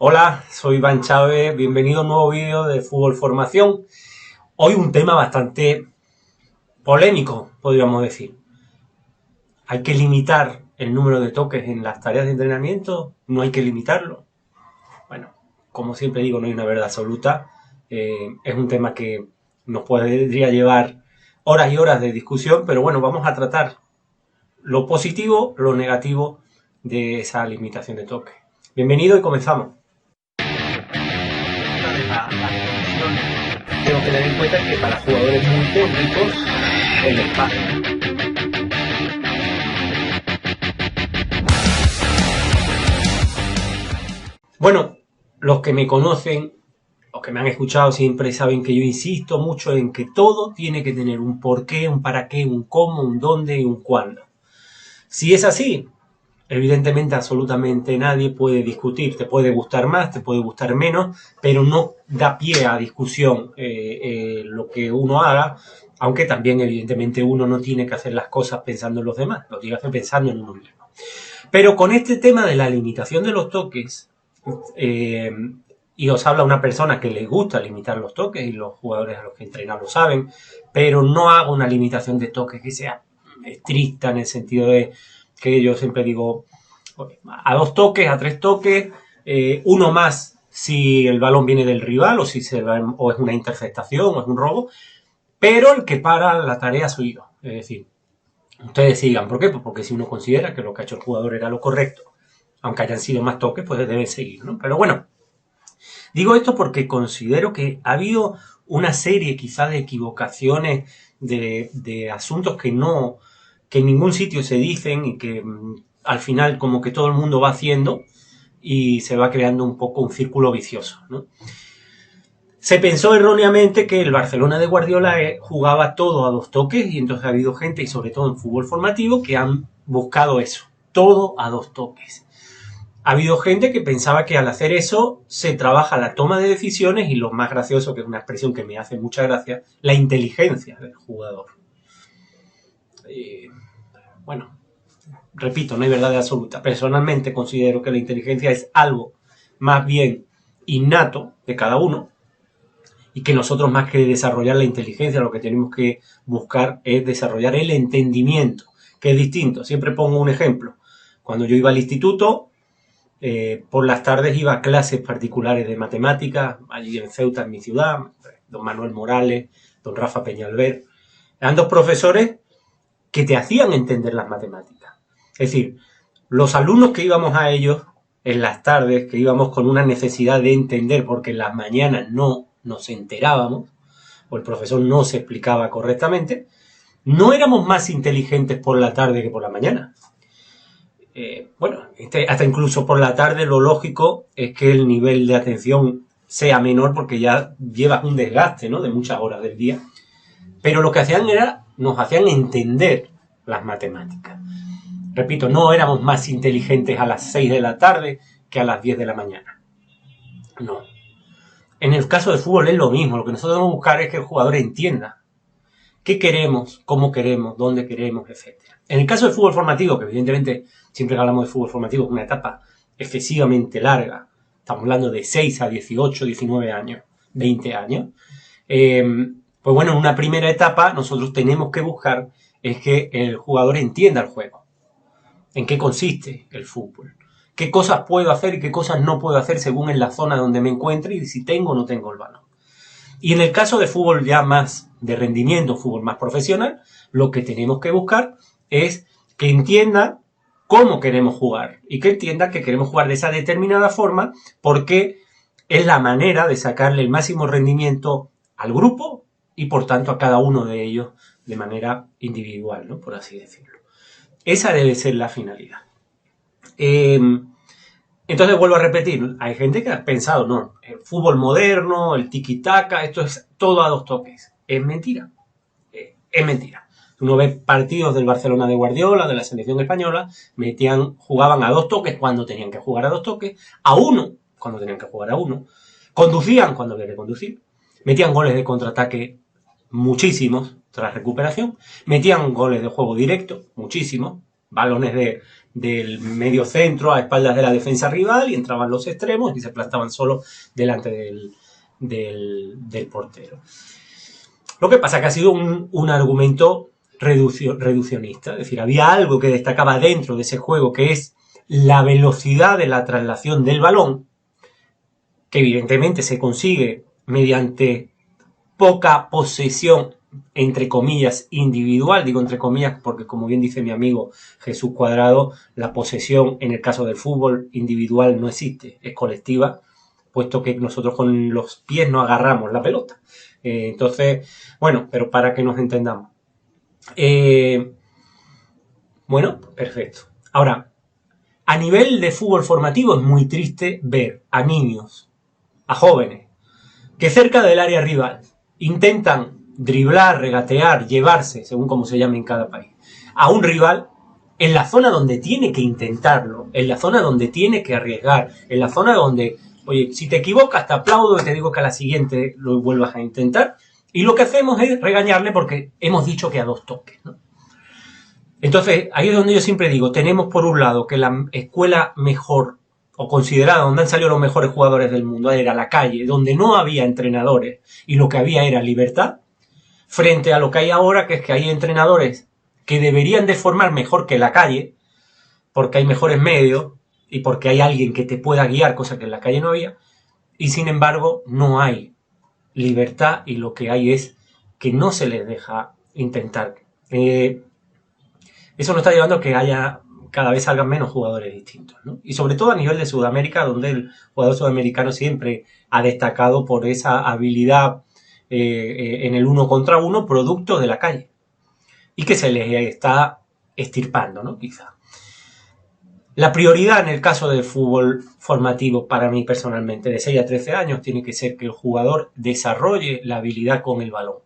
Hola, soy Iván Chávez, bienvenido a un nuevo vídeo de Fútbol Formación. Hoy un tema bastante polémico, podríamos decir. ¿Hay que limitar el número de toques en las tareas de entrenamiento? ¿No hay que limitarlo? Bueno, como siempre digo, no hay una verdad absoluta. Es un tema que nos podría llevar horas y horas de discusión, pero bueno, vamos a tratar lo positivo, lo negativo de esa limitación de toques. Bienvenido y comenzamos. Tengo que tener en cuenta que para jugadores muy técnicos el espacio. Bueno, los que me conocen, los que me han escuchado siempre saben que yo insisto mucho en que todo tiene que tener un porqué, un para qué, un cómo, un dónde y un cuándo. Si es así, evidentemente absolutamente nadie puede discutir, te puede gustar más, te puede gustar menos, pero no da pie a discusión lo que uno haga, aunque también evidentemente uno no tiene que hacer las cosas pensando en los demás, lo tiene que hacer pensando en uno mismo. Pero con este tema de la limitación de los toques, y os habla una persona que le gusta limitar los toques, y los jugadores a los que entrena lo saben, pero no hago una limitación de toques que sea estricta en el sentido de que yo siempre digo a 2 toques, a 3 toques, uno más si el balón viene del rival o si o es una interceptación o es un robo, pero el que para la tarea soy yo. Es decir, ustedes sigan. ¿Por qué? Pues porque si uno considera que lo que ha hecho el jugador era lo correcto, aunque hayan sido más toques, pues deben seguir, ¿no? Pero bueno, digo esto porque considero que ha habido una serie quizás de equivocaciones de asuntos que en ningún sitio se dicen y que al final como que todo el mundo va haciendo y se va creando un poco un círculo vicioso, ¿no? Se pensó erróneamente que el Barcelona de Guardiola jugaba todo a 2 toques y entonces ha habido gente, y sobre todo en fútbol formativo, que han buscado eso, todo a 2 toques. Ha habido gente que pensaba que al hacer eso se trabaja la toma de decisiones y lo más gracioso, que es una expresión que me hace mucha gracia, la inteligencia del jugador. Bueno, repito, no hay verdad absoluta. Personalmente considero que la inteligencia es algo más bien innato de cada uno y que nosotros, más que desarrollar la inteligencia, lo que tenemos que buscar es desarrollar el entendimiento, que es distinto. Siempre pongo un ejemplo. Cuando yo iba al instituto, por las tardes iba a clases particulares de matemáticas, allí en Ceuta, en mi ciudad, don Manuel Morales, don Rafa Peñalver. Eran 2 profesores que te hacían entender las matemáticas. Es decir, los alumnos que íbamos a ellos en las tardes, que íbamos con una necesidad de entender porque en las mañanas no nos enterábamos o el profesor no se explicaba correctamente, no éramos más inteligentes por la tarde que por la mañana. Bueno, hasta incluso por la tarde lo lógico es que el nivel de atención sea menor porque ya llevas un desgaste, ¿no?, de muchas horas del día. Pero lo que hacían nos hacían entender las matemáticas. Repito, no éramos más inteligentes a las 6 de la tarde que a las 10 de la mañana. No. En el caso del fútbol es lo mismo. Lo que nosotros debemos buscar es que el jugador entienda qué queremos, cómo queremos, dónde queremos, etc. En el caso del fútbol formativo, que evidentemente siempre que hablamos de fútbol formativo es una etapa excesivamente larga, estamos hablando de 6 a 18, 19 años, 20 años, pues bueno, en una primera etapa nosotros tenemos que buscar es que el jugador entienda el juego, en qué consiste el fútbol, qué cosas puedo hacer y qué cosas no puedo hacer según en la zona donde me encuentre y si tengo o no tengo el balón. Y en el caso de fútbol ya más de rendimiento, fútbol más profesional, lo que tenemos que buscar es que entienda cómo queremos jugar y que entienda que queremos jugar de esa determinada forma porque es la manera de sacarle el máximo rendimiento al grupo y por tanto a cada uno de ellos de manera individual, ¿no?, por así decirlo. Esa debe ser la finalidad. Entonces vuelvo a repetir, hay gente que ha pensado, no, el fútbol moderno, el tiki-taka, esto es todo a 2 toques. Es mentira. Es mentira. Uno ve partidos del Barcelona de Guardiola, de la selección española, jugaban a 2 toques cuando tenían que jugar a 2 toques, a 1 cuando tenían que jugar a 1, conducían cuando había que conducir, metían goles de contraataque muchísimos tras recuperación, metían goles de juego directo muchísimos, balones del medio centro a espaldas de la defensa rival y entraban los extremos y se plantaban solo delante del portero. Lo que pasa es que ha sido un argumento reduccionista, es decir, había algo que destacaba dentro de ese juego, que es la velocidad de la traslación del balón, que evidentemente se consigue mediante poca posesión, entre comillas, individual, digo entre comillas porque, como bien dice mi amigo Jesús Cuadrado, la posesión en el caso del fútbol individual no existe, es colectiva, puesto que nosotros con los pies no agarramos la pelota. Entonces, bueno, pero para que nos entendamos. Bueno, perfecto. Ahora, a nivel de fútbol formativo es muy triste ver a niños, a jóvenes, que cerca del área rival intentan driblar, regatear, llevarse, según como se llame en cada país, a un rival en la zona donde tiene que intentarlo, en la zona donde tiene que arriesgar, en la zona donde, oye, si te equivocas te aplaudo y te digo que a la siguiente lo vuelvas a intentar, y lo que hacemos es regañarle porque hemos dicho que a 2 toques, ¿no? Entonces, ahí es donde yo siempre digo, tenemos por un lado que la escuela mejor, o considerada donde han salido los mejores jugadores del mundo, era la calle, donde no había entrenadores y lo que había era libertad, frente a lo que hay ahora, que es que hay entrenadores que deberían de formar mejor que la calle, porque hay mejores medios y porque hay alguien que te pueda guiar, cosa que en la calle no había, y sin embargo no hay libertad y lo que hay es que no se les deja intentar. Eso nos está llevando a que haya cada vez salgan menos jugadores distintos, ¿no? Y sobre todo a nivel de Sudamérica, donde el jugador sudamericano siempre ha destacado por esa habilidad en el 1 contra 1, producto de la calle, y que se les está extirpando, ¿no? Quizá. La prioridad en el caso del fútbol formativo, para mí personalmente, de 6 a 13 años, tiene que ser que el jugador desarrolle la habilidad con el balón.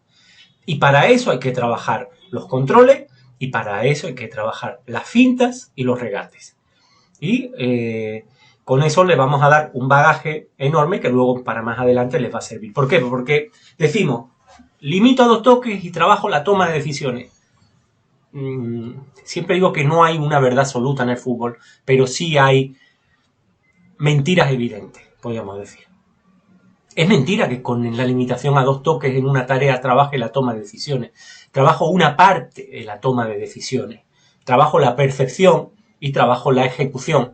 Y para eso hay que trabajar los controles, y para eso hay que trabajar las fintas y los regates. Y con eso le vamos a dar un bagaje enorme que luego para más adelante les va a servir. ¿Por qué? Porque decimos, limito a 2 toques y trabajo la toma de decisiones. Siempre digo que no hay una verdad absoluta en el fútbol, pero sí hay mentiras evidentes, podríamos decir. Es mentira que con la limitación a 2 toques en una tarea trabaje la toma de decisiones. Trabajo una parte de la toma de decisiones. Trabajo la percepción y trabajo la ejecución.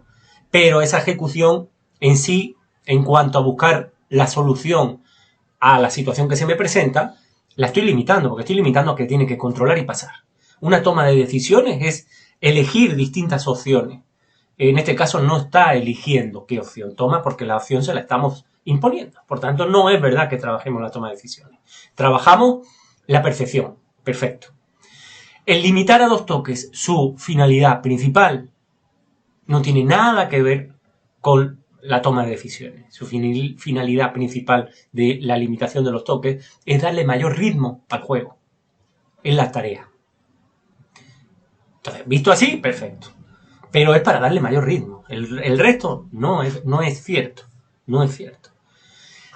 Pero esa ejecución en sí, en cuanto a buscar la solución a la situación que se me presenta, la estoy limitando, porque estoy limitando a que tiene que controlar y pasar. Una toma de decisiones es elegir distintas opciones. En este caso no está eligiendo qué opción toma, porque la opción se la estamos imponiendo. Por tanto, no es verdad que trabajemos la toma de decisiones. Trabajamos la percepción. Perfecto. El limitar a 2 toques su finalidad principal no tiene nada que ver con la toma de decisiones. Su finalidad principal de la limitación de los toques es darle mayor ritmo al juego en las tareas. Entonces, visto así, perfecto. Pero es para darle mayor ritmo. El resto no es cierto. No es cierto.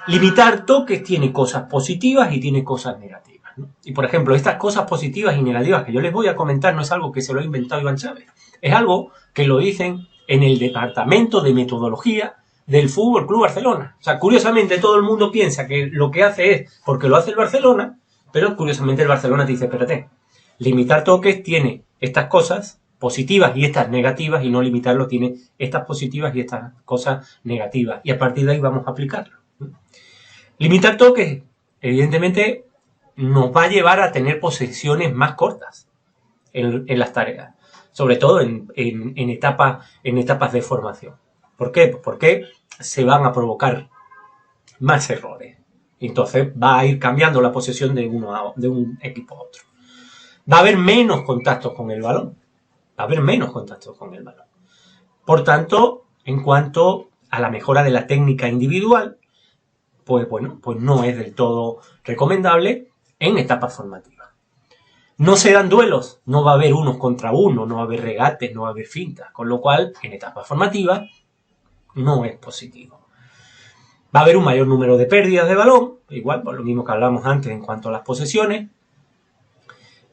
Limitar toques tiene cosas positivas y tiene cosas negativas, ¿no? Y por ejemplo, estas cosas positivas y negativas que yo les voy a comentar no es algo que se lo ha inventado Iván Chávez. Es algo que lo dicen en el departamento de metodología del Fútbol Club Barcelona. O sea, curiosamente todo el mundo piensa que lo que hace es porque lo hace el Barcelona, pero curiosamente el Barcelona te dice, espérate, limitar toques tiene estas cosas positivas y estas negativas, y no limitarlo tiene estas positivas y estas cosas negativas. Y a partir de ahí vamos a aplicarlo. Limitar toques, evidentemente, nos va a llevar a tener posesiones más cortas en las tareas, sobre todo en etapas de formación. ¿Por qué? Pues porque se van a provocar más errores. Entonces va a ir cambiando la posesión de un equipo a otro. Va a haber menos contactos con el balón. Por tanto, en cuanto a la mejora de la técnica individual, pues no es del todo recomendable en etapas formativas. No se dan duelos, no va a haber 1 contra 1, no va a haber regates, no va a haber fintas, con lo cual en etapas formativas no es positivo. Va a haber un mayor número de pérdidas de balón, igual, por lo mismo que hablamos antes en cuanto a las posesiones.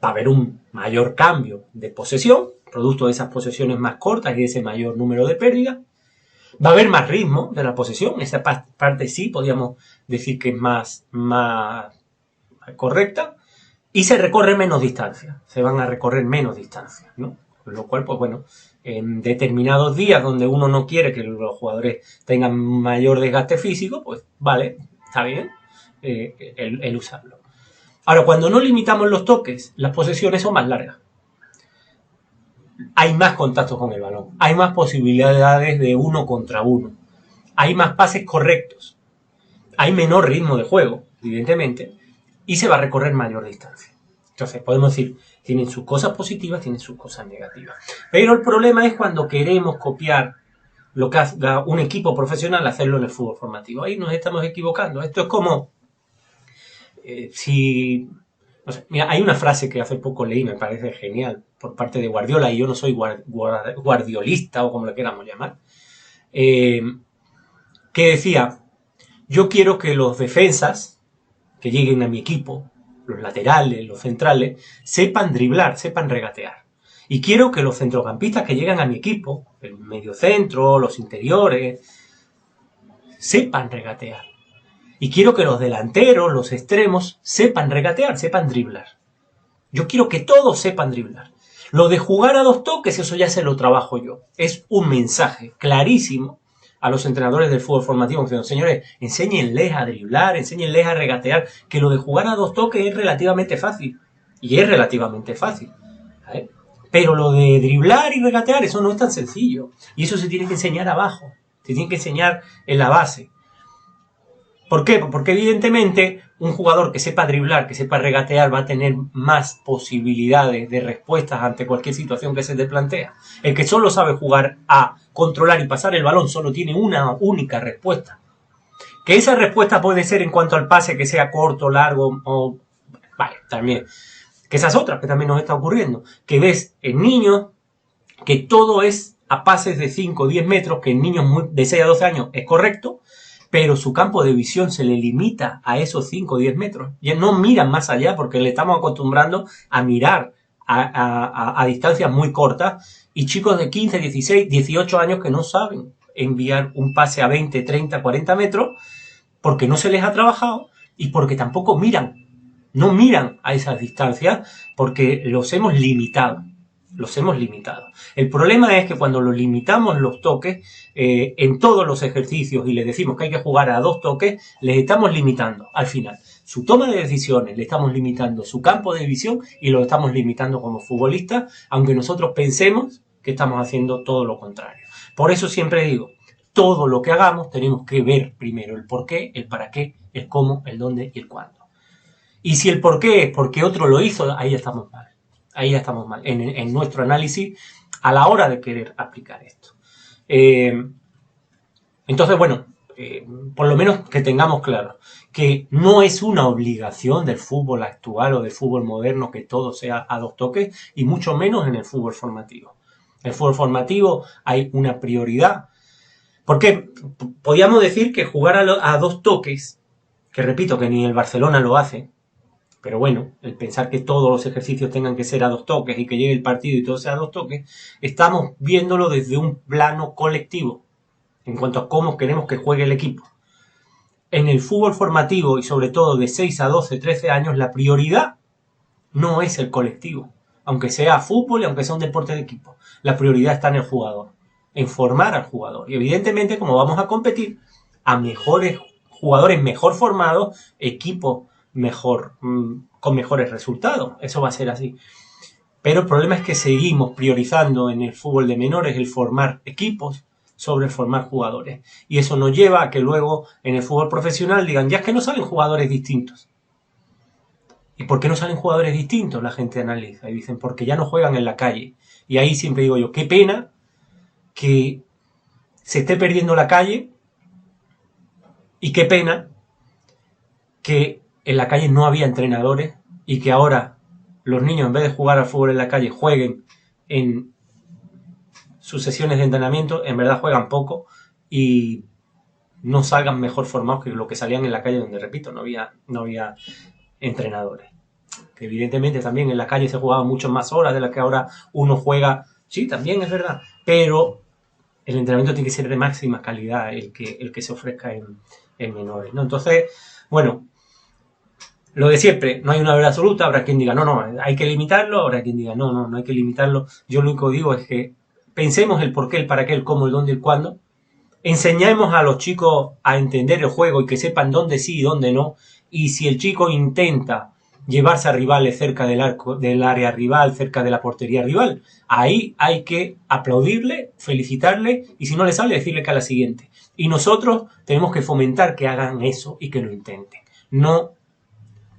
va a haber un mayor cambio de posesión, producto de esas posesiones más cortas y de ese mayor número de pérdidas. Va a haber más ritmo de la posesión, esa parte sí podríamos decir que es más correcta, y se recorre menos distancia, se van a recorrer menos distancias, ¿no? Con lo cual, pues bueno, en determinados días donde uno no quiere que los jugadores tengan mayor desgaste físico, pues vale, está bien el usarlo. Ahora, cuando no limitamos los toques, las posesiones son más largas. Hay más contactos con el balón, hay más posibilidades de uno contra uno, hay más pases correctos, hay menor ritmo de juego, evidentemente, y se va a recorrer mayor distancia. Entonces, podemos decir, tienen sus cosas positivas, tienen sus cosas negativas. Pero el problema es cuando queremos copiar lo que hace un equipo profesional, hacerlo en el fútbol formativo. Ahí nos estamos equivocando. Esto es como si... No sé, mira, hay una frase que hace poco leí, me parece genial, por parte de Guardiola, y yo no soy guardiolista o como le queramos llamar, que decía, yo quiero que los defensas que lleguen a mi equipo, los laterales, los centrales, sepan driblar, sepan regatear. Y quiero que los centrocampistas que llegan a mi equipo, el mediocentro, los interiores, sepan regatear. Y quiero que los delanteros, los extremos, sepan regatear, sepan driblar. Yo quiero que todos sepan driblar. Lo de jugar a dos toques, eso ya se lo trabajo yo. Es un mensaje clarísimo a los entrenadores del fútbol formativo. Señores, enséñenles a driblar, enséñenles a regatear, que lo de jugar a dos toques es relativamente fácil. Y es relativamente fácil. ¿Vale? Pero lo de driblar y regatear, eso no es tan sencillo. Y eso se tiene que enseñar abajo. Se tiene que enseñar en la base. ¿Por qué? Porque evidentemente un jugador que sepa driblar, que sepa regatear, va a tener más posibilidades de respuestas ante cualquier situación que se te plantea. El que solo sabe jugar a controlar y pasar el balón solo tiene una única respuesta. Que esa respuesta puede ser en cuanto al pase, que sea corto, largo, o... Vale, también. Que esas otras que también nos está ocurriendo. Que ves en niños que todo es a pases de 5 o 10 metros, que en niños de 6 a 12 años es correcto, pero su campo de visión se le limita a esos 5 o 10 metros. Ya no miran más allá porque le estamos acostumbrando a mirar a distancias muy cortas, y chicos de 15, 16, 18 años que no saben enviar un pase a 20, 30, 40 metros porque no se les ha trabajado y porque tampoco miran. No miran a esas distancias porque los hemos limitado. Los hemos limitado. El problema es que cuando los limitamos los toques en todos los ejercicios y les decimos que hay que jugar a dos toques, les estamos limitando al final su toma de decisiones, le estamos limitando su campo de visión y lo estamos limitando como futbolistas, aunque nosotros pensemos que estamos haciendo todo lo contrario. Por eso siempre digo, todo lo que hagamos tenemos que ver primero el por qué, el para qué, el cómo, el dónde y el cuándo. Y si el por qué es porque otro lo hizo, ahí ya estamos mal. Ahí ya estamos mal en nuestro análisis a la hora de querer aplicar esto. Entonces, bueno, por lo menos que tengamos claro que no es una obligación del fútbol actual o del fútbol moderno que todo sea a dos toques, y mucho menos en el fútbol formativo. En el fútbol formativo hay una prioridad. Porque podríamos decir que jugar a dos toques, que repito que ni el Barcelona lo hace, pero bueno, el pensar que todos los ejercicios tengan que ser a dos toques y que llegue el partido y todo sea a dos toques, estamos viéndolo desde un plano colectivo, en cuanto a cómo queremos que juegue el equipo. En el fútbol formativo y sobre todo de 6 a 12, 13 años, la prioridad no es el colectivo, aunque sea fútbol y aunque sea un deporte de equipo. La prioridad está en el jugador, en formar al jugador. Y evidentemente, como vamos a competir a mejores jugadores mejor formados, equipos mejor, con mejores resultados. Eso va a ser así. Pero el problema es que seguimos priorizando en el fútbol de menores el formar equipos sobre el formar jugadores. Y eso nos lleva a que luego en el fútbol profesional digan, ya es que no salen jugadores distintos. ¿Y por qué no salen jugadores distintos? La gente analiza y dicen, porque ya no juegan en la calle. Y ahí siempre digo yo, qué pena que se esté perdiendo la calle, y qué pena que en la calle no había entrenadores y que ahora los niños, en vez de jugar al fútbol en la calle, jueguen en sus sesiones de entrenamiento, en verdad juegan poco y no salgan mejor formados que lo que salían en la calle, donde, repito, no había entrenadores. que evidentemente también en la calle se jugaban muchas más horas de las que ahora uno juega, sí, también es verdad, pero el entrenamiento tiene que ser de máxima calidad el que se ofrezca en menores, ¿no? Entonces, bueno, lo de siempre, no hay una verdad absoluta, habrá quien diga, no, hay que limitarlo, habrá quien diga, no hay que limitarlo. Yo lo único que digo es que pensemos el por qué, el para qué, el cómo, el dónde, el cuándo. Enseñemos a los chicos a entender el juego y que sepan dónde sí y dónde no. Y si el chico intenta llevarse a rivales cerca del arco, del área rival, cerca de la portería rival, ahí hay que aplaudirle, felicitarle y si no le sale, decirle que a la siguiente. Y nosotros tenemos que fomentar que hagan eso y que lo intenten. No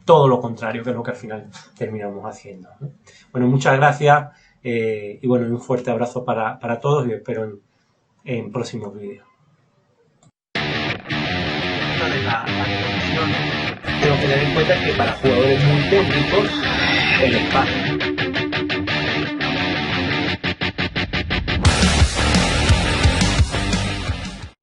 todo lo contrario, que es lo que al final terminamos haciendo, ¿no? Bueno, muchas gracias y bueno, un fuerte abrazo para todos y espero en próximos vídeos. Tengo que tener en cuenta que para jugadores muy técnicos el espacio